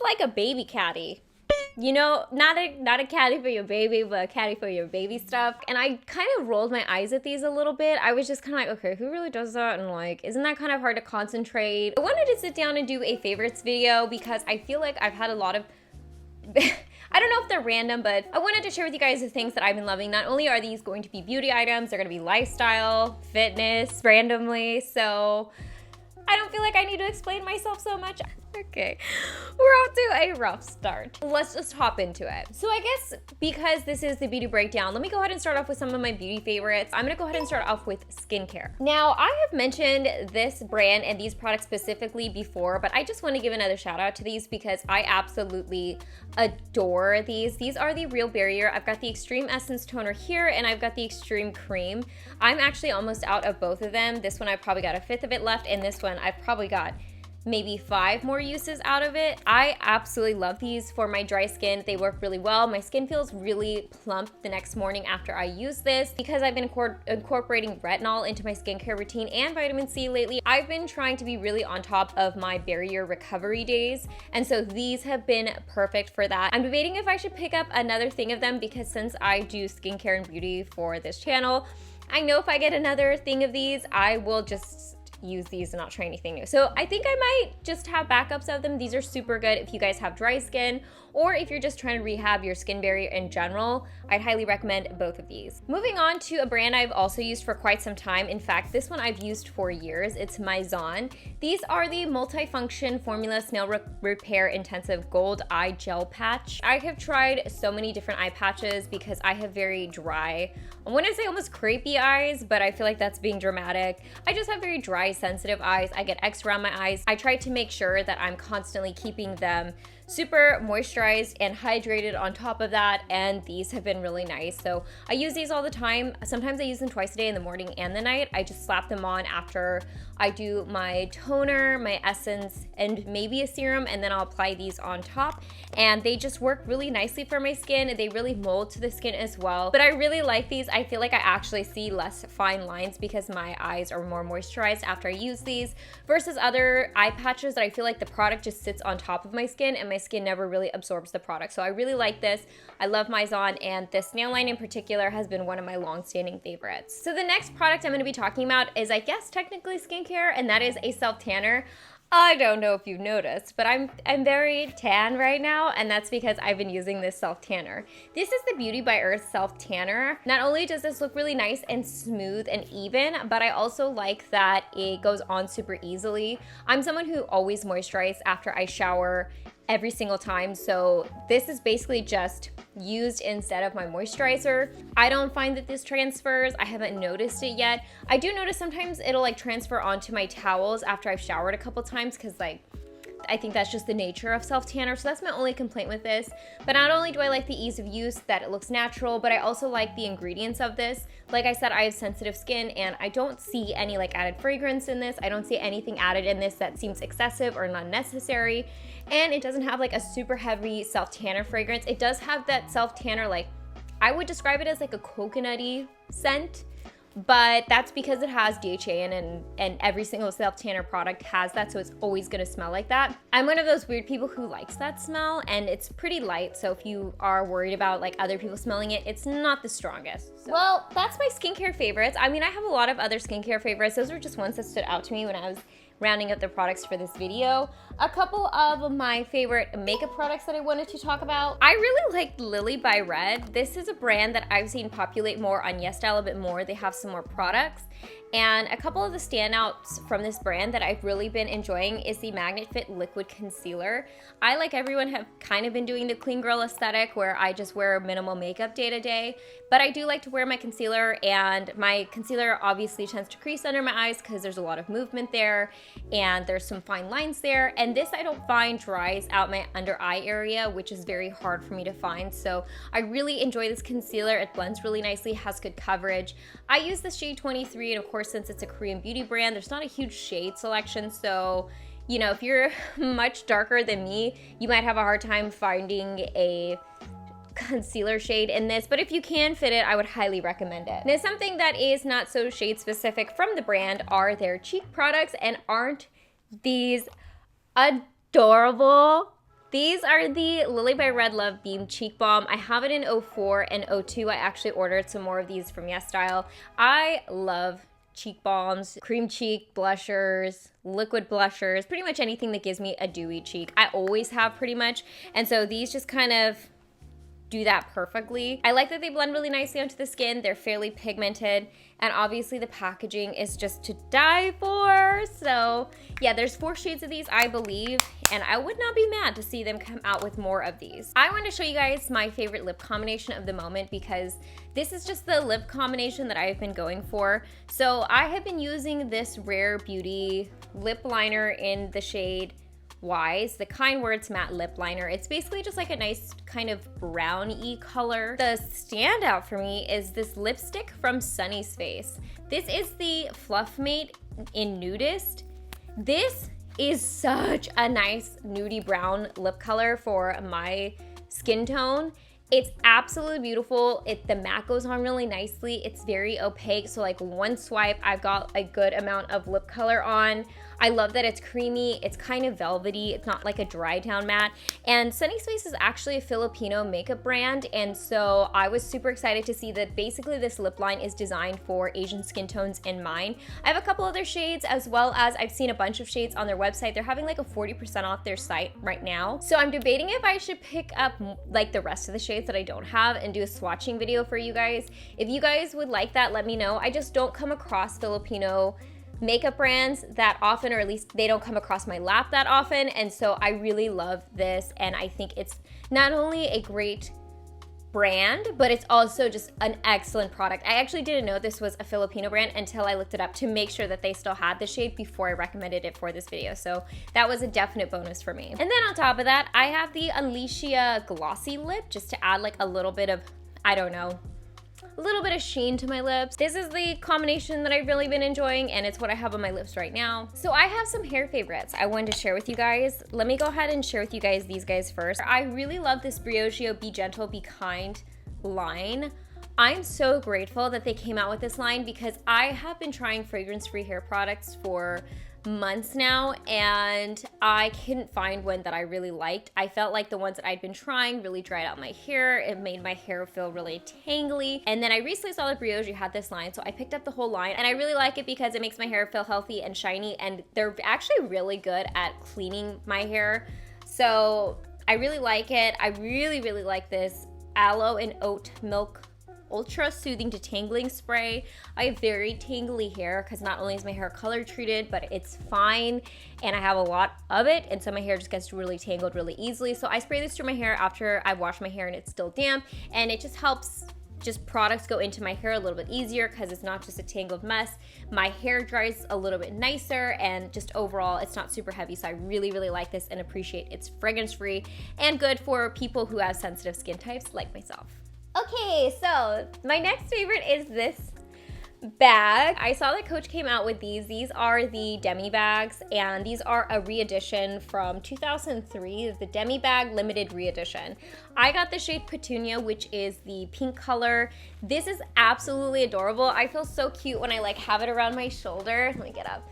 like a baby caddy. You know, not a caddy for your baby, but a caddy for your baby stuff. And I kind of rolled my eyes at these a little bit. I was just kind of like, okay, who really does that? And like, isn't that kind of hard to concentrate? I wanted to sit down and do a favorites video because I feel like I've had a lot of I don't know if they're random, but I wanted to share with you guys the things that I've been loving. Not only are these going to be beauty items, they're gonna be lifestyle, fitness, randomly, so I don't feel like I need to explain myself so much. Okay, we're off to a rough start. Let's just hop into it. So I guess because this is the beauty breakdown, let me go ahead and start off with some of my beauty favorites. I'm gonna go ahead and start off with skincare. Now, I have mentioned this brand and these products specifically before, but I just wanna give another shout out to these because I absolutely adore these. These are the Real Barrier. I've got the Extreme Essence Toner here and I've got the Extreme Cream. I'm actually almost out of both of them. This one I probably got a fifth of it left, and this one I've probably got maybe 5 more uses out of it. I absolutely love these for my dry skin. They work really well. My skin feels really plump the next morning after I use this. Because I've been incorporating retinol into my skincare routine and vitamin C lately, I've been trying to be really on top of my barrier recovery days, and so these have been perfect for that. I'm debating if I should pick up another thing of them because since I do skincare and beauty for this channel, I know if I get another thing of these, I will just use these and not try anything new. So I think I might just have backups of them. These are super good if you guys have dry skin or if you're just trying to rehab your skin barrier in general. I'd highly recommend both of these. Moving on to a brand I've also used for quite some time. In fact, this one I've used for years. It's Mizon. These are the multifunction formula snail repair intensive gold eye gel patch. I have tried so many different eye patches because I have very dry, I wouldn't say almost crepey eyes, but I feel like that's being dramatic. I just have very dry, sensitive eyes. I get X around my eyes. I try to make sure that I'm constantly keeping them super moisturized and hydrated on top of that, and these have been really nice. So I use these all the time. Sometimes I use them twice a day, in the morning and the night. I just slap them on after I do my toner, my essence, and maybe a serum, and then I'll apply these on top. And they just work really nicely for my skin. They really mold to the skin as well. But I really like these. I feel like I actually see less fine lines because my eyes are more moisturized after I use these versus other eye patches that I feel like the product just sits on top of my skin and my skin never really absorbs the product. So I really like this. I love Mizon, and this nail line in particular has been one of my long-standing favorites. So the next product I'm going to be talking about is, I guess, technically skincare, and that is a self-tanner. I don't know if you've noticed, but I'm very tan right now, and that's because I've been using this self-tanner. This is the Beauty by Earth self-tanner. Not only does this look really nice and smooth and even, but I also like that it goes on super easily. I'm someone who always moisturizes after I shower every single time, so this is basically just used instead of my moisturizer. I don't find that this transfers. I haven't noticed it yet. I do notice sometimes it'll like transfer onto my towels after I've showered a couple times because like I think that's just the nature of self-tanner, so that's my only complaint with this. But not only do I like the ease of use, that it looks natural, but I also like the ingredients of this. Like I said, I have sensitive skin and I don't see any like added fragrance in this. I don't see anything added in this that seems excessive or unnecessary. And it doesn't have like a super heavy self-tanner fragrance. It does have that self-tanner, like, I would describe it as like a coconutty scent, but that's because it has DHA in it, and every single self-tanner product has that, so it's always gonna smell like that. I'm one of those weird people who likes that smell, and it's pretty light, so if you are worried about like other people smelling it, it's not the strongest. So. Well, that's my skincare favorites. I mean, I have a lot of other skincare favorites. Those were just ones that stood out to me when I was rounding up the products for this video. A couple of my favorite makeup products that I wanted to talk about. I really like Lily by Red. This is a brand that I've seen populate more on YesStyle a bit more. They have some more products. And a couple of the standouts from this brand that I've really been enjoying is the Magnet Fit Liquid Concealer. I, like everyone, have kind of been doing the clean girl aesthetic where I just wear minimal makeup day to day, but I do like to wear my concealer, and my concealer obviously tends to crease under my eyes because there's a lot of movement there and there's some fine lines there, and this I don't find dries out my under eye area, which is very hard for me to find. So I really enjoy this concealer. It blends really nicely, has good coverage. I use the shade 23, and of course, since it's a Korean beauty brand, there's not a huge shade selection, so you know, if you're much darker than me, you might have a hard time finding a concealer shade in this, but if you can fit it, I would highly recommend it. Now, something that is not so shade specific from the brand are their cheek products, and aren't these adorable? These are the Lily by Red Love Beam Cheek Balm. I have it in 04 and 02. I actually ordered some more of these from YesStyle. I love cheek balms, cream cheek blushers, liquid blushers, pretty much anything that gives me a dewy cheek. I always have pretty much. And so these just kind of do that perfectly. I like that they blend really nicely onto the skin. They're fairly pigmented, and obviously the packaging is just to die for. So yeah, there's 4 shades of these, I believe, and I would not be mad to see them come out with more of these. I want to show you guys my favorite lip combination of the moment because this is just the lip combination that I've been going for. So I have been using this Rare Beauty lip liner in the shade Wise, the Kind Words matte lip liner. It's basically just like a nice kind of browny color. The standout for me is this lipstick from Sunny's Face. This is the Fluff Mate in Nudist. This is such a nice nudie brown lip color for my skin tone. It's absolutely beautiful. The matte goes on really nicely. It's very opaque, so like one swipe, I've got a good amount of lip color on. I love that it's creamy. It's kind of velvety. It's not like a dry down matte. And Sunny's Face is actually a Filipino makeup brand, and so I was super excited to see that basically this lip line is designed for Asian skin tones in mind. I have a couple other shades, as well as I've seen a bunch of shades on their website. They're having like a 40% off their site right now. So I'm debating if I should pick up like the rest of the shades that I don't have and do a swatching video for you guys. If you guys would like that, let me know. I just don't come across Filipino makeup brands that often, or at least they don't come across my lap that often, and so I really love this, and I think it's not only a great brand, but it's also just an excellent product. I actually didn't know this was a Filipino brand until I looked it up to make sure that they still had the shade before I recommended it for this video, so that was a definite bonus for me. And then on top of that, I have the Alicia Glossy Lip, just to add like a little bit of, I don't know, a little bit of sheen to my lips. This is the combination that I've really been enjoying, and it's what I have on my lips right now. So I have some hair favorites I wanted to share with you guys. Let me go ahead and share with you guys these guys first. I really love this Briogeo Be Gentle, Be Kind line. I'm so grateful that they came out with this line because I have been trying fragrance-free hair products for months now, and I couldn't find one that I really liked. I felt like the ones that I'd been trying really dried out my hair. It made my hair feel really tangly. And then I recently saw that Briogeo had this line, so I picked up the whole line, and I really like it because it makes my hair feel healthy and shiny, and they're actually really good at cleaning my hair. So I really like it. I really, really like this Aloe and Oat Milk Ultra Soothing Detangling Spray. I have very tangly hair because not only is my hair color treated, but it's fine, and I have a lot of it, and so my hair just gets really tangled really easily. So I spray this through my hair after I wash my hair and it's still damp, and it just helps products go into my hair a little bit easier because it's not just a tangled mess. My hair dries a little bit nicer, and just overall it's not super heavy, so I really, really like this and appreciate it's fragrance free and good for people who have sensitive skin types like myself. Okay, so my next favorite is this bag. I saw that Coach came out with these. These are the Demi bags, and these are a re-edition from 2003, the Demi bag limited re-edition. I got the shade Petunia, which is the pink color. This is absolutely adorable. I feel so cute when I like have it around my shoulder. Let me get up.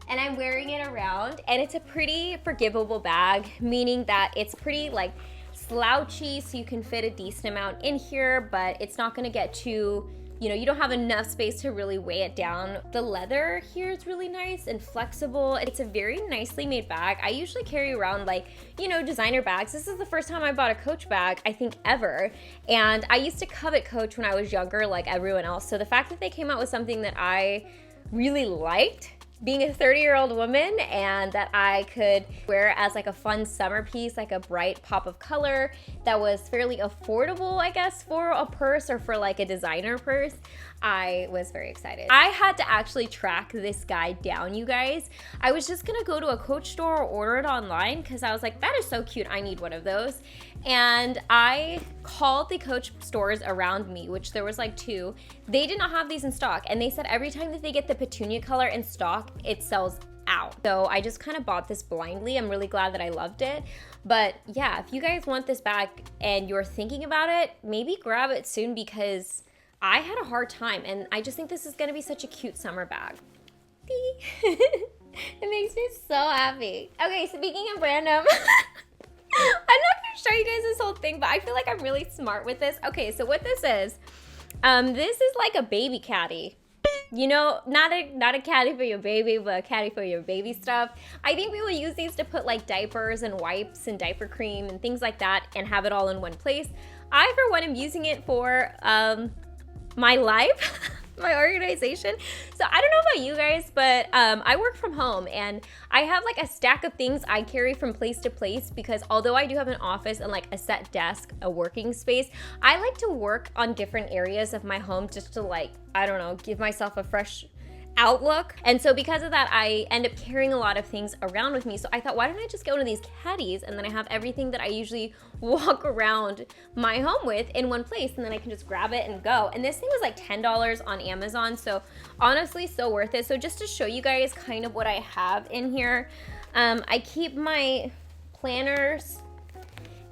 And I'm wearing it around, and it's a pretty forgivable bag, meaning that it's pretty like slouchy, so you can fit a decent amount in here, but it's not gonna get too, you don't have enough space to really weigh it down. The leather here is really nice and flexible. It's a very nicely made bag. I usually carry around like, designer bags. This is the first time I bought a Coach bag, I think ever. And I used to covet Coach when I was younger, like everyone else. So the fact that they came out with something that I really liked, being a 30-year-old woman, and that I could wear as like a fun summer piece, like a bright pop of color that was fairly affordable, I guess, for a purse or for like a designer purse, I was very excited. I had to actually track this guy down, you guys. I was just gonna go to a Coach store or order it online because I was like, that is so cute, I need one of those. And I called the Coach stores around me, which there was like 2. They did not have these in stock, and they said every time that they get the Petunia color in stock, it sells out. So I just kind of bought this blindly. I'm really glad that I loved it. But yeah, if you guys want this bag and you're thinking about it, maybe grab it soon because I had a hard time, and I just think this is gonna be such a cute summer bag. It makes me so happy. Okay, speaking of random, I'm not gonna show you guys this whole thing, but I feel like I'm really smart with this. Okay, so what this is like a baby caddy. You know, not a caddy for your baby, but a caddy for your baby stuff. I think we will use these to put like diapers and wipes and diaper cream and things like that and have it all in one place. I, for one, am using it for my life, my organization. So I don't know about you guys, but I work from home and I have like a stack of things I carry from place to place because although I do have an office and like a set desk, a working space, I like to work on different areas of my home just to like, I don't know, give myself a fresh outlook. And so because of that, I end up carrying a lot of things around with me. So I thought, why don't I just get one of these caddies and then I have everything that I usually walk around my home with in one place and then I can just grab it and go. And this thing was like $10 on Amazon. So honestly, so worth it. So just to show you guys kind of what I have in here, I keep my planners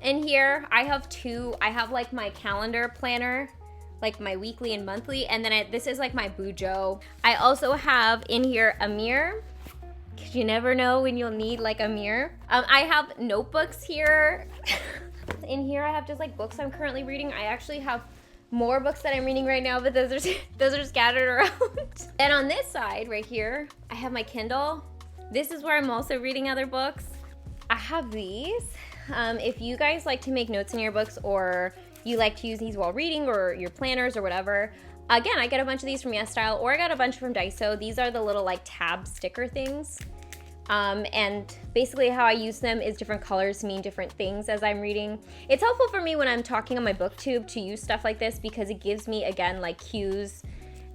in here. I have like my calendar planner, like my weekly and monthly, and then this is like my Bujo. I also have in here a mirror, because you never know when you'll need like a mirror. I have notebooks here. In here I have just like books I'm currently reading. I actually have more books that I'm reading right now, but those are scattered around. And on this side right here, I have my Kindle. This is where I'm also reading other books. I have these. If you guys like to make notes in your books or you like to use these while reading or your planners or whatever, again, I get a bunch of these from YesStyle or I got a bunch from Daiso. These are the little like tab sticker things. And basically how I use them is different colors mean different things as I'm reading. It's helpful for me when I'm talking on my booktube to use stuff like this because it gives me, again, like cues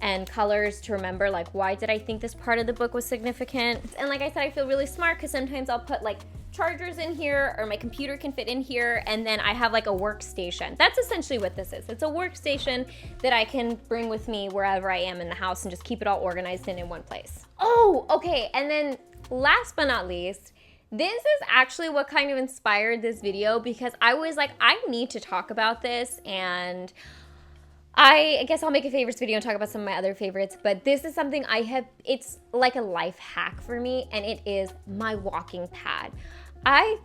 and colors to remember, like, why did I think this part of the book was significant? And like I said, I feel really smart because sometimes I'll put like chargers in here or my computer can fit in here and then I have like a workstation. That's essentially what this is. It's a workstation that I can bring with me wherever I am in the house and just keep it all organized in one place. Oh, okay, and then last but not least, this is actually what kind of inspired this video because I was like, I need to talk about this, and I guess I'll make a favorites video and talk about some of my other favorites, but this is something it's like a life hack for me, and it is my walking pad. I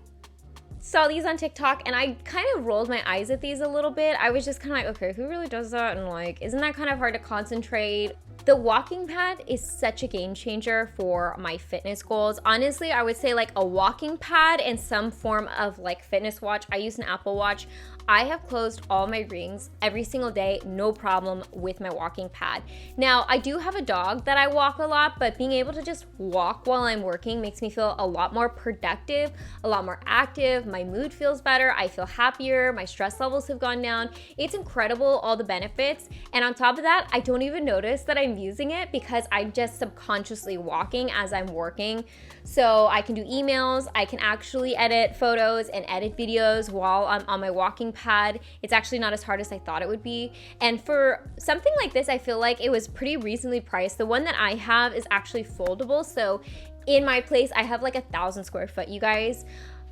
saw these on TikTok and I kind of rolled my eyes at these a little bit. I was just kind of like, okay, who really does that? And like, isn't that kind of hard to concentrate? The walking pad is such a game changer for my fitness goals. Honestly, I would say like a walking pad and some form of like fitness watch. I use an Apple Watch. I have closed all my rings every single day, no problem with my walking pad. Now, I do have a dog that I walk a lot, but being able to just walk while I'm working makes me feel a lot more productive, a lot more active. My mood feels better. I feel happier. My stress levels have gone down. It's incredible, all the benefits. And on top of that, I don't even notice that I'm using it because I'm just subconsciously walking as I'm working. So I can do emails. I can actually edit photos and edit videos while I'm on my walking pad. It's actually not as hard as I thought it would be. And for something like this, I feel like it was pretty reasonably priced. The one that I have is actually foldable. So in my place, I have like 1,000 square foot, you guys.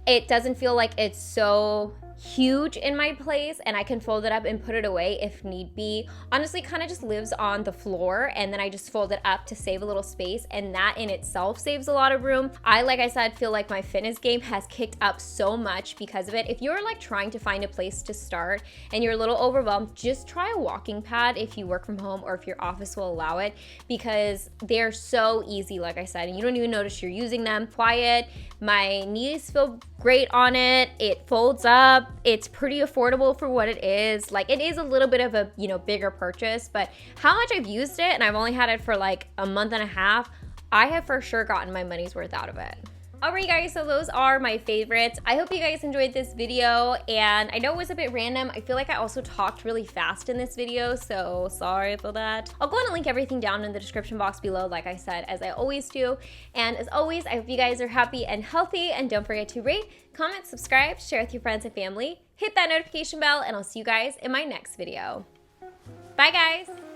It doesn't feel like it's so huge in my place, and I can fold it up and put it away if need be. Honestly, kind of just lives on the floor, and then I just fold it up to save a little space, and that in itself saves a lot of room. Like I said, feel like my fitness game has kicked up so much because of it. If you're like trying to find a place to start and you're a little overwhelmed, just try a walking pad if you work from home or if your office will allow it, because they're so easy, like I said, and you don't even notice you're using them. Quiet. My knees feel great on it. It folds up. It's pretty affordable for what it is. Like, it is a little bit of a, bigger purchase, but how much I've used it, and I've only had it for like a month and a half, I have for sure gotten my money's worth out of it. Alright guys, so those are my favorites. I hope you guys enjoyed this video, and I know it was a bit random. I feel like I also talked really fast in this video, so sorry for that. I'll go on and link everything down in the description box below, like I said, as I always do. And as always, I hope you guys are happy and healthy, and don't forget to rate, comment, subscribe, share with your friends and family, hit that notification bell, and I'll see you guys in my next video. Bye guys!